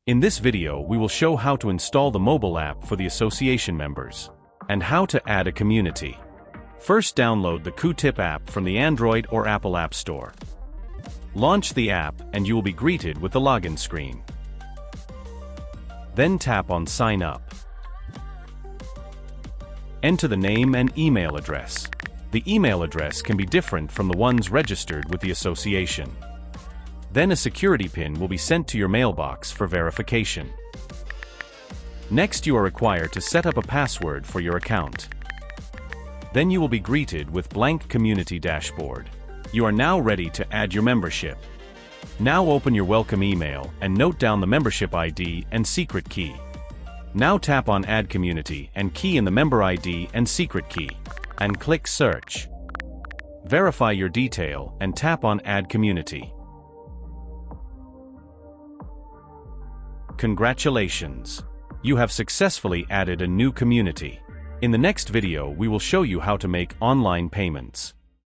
In this video we will show how to install the mobile app for the association members, and how to add a community. First, download the Q-Tip app from the Android or Apple App Store. Launch the app and you will be greeted with the login screen. Then tap on Sign Up. Enter the name and email address. The email address can be different from the ones registered with the association. Then a security PIN will be sent to your mailbox for verification. Next, you are required to set up a password for your account. Then you will be greeted with blank community dashboard. You are now ready to add your membership. Now open your welcome email and note down the membership ID and secret key. Now tap on Add Community and key in the member ID and secret key, and click Search. Verify your detail and tap on Add Community. Congratulations! You have successfully added a new community. In the next video we will show you how to make online payments.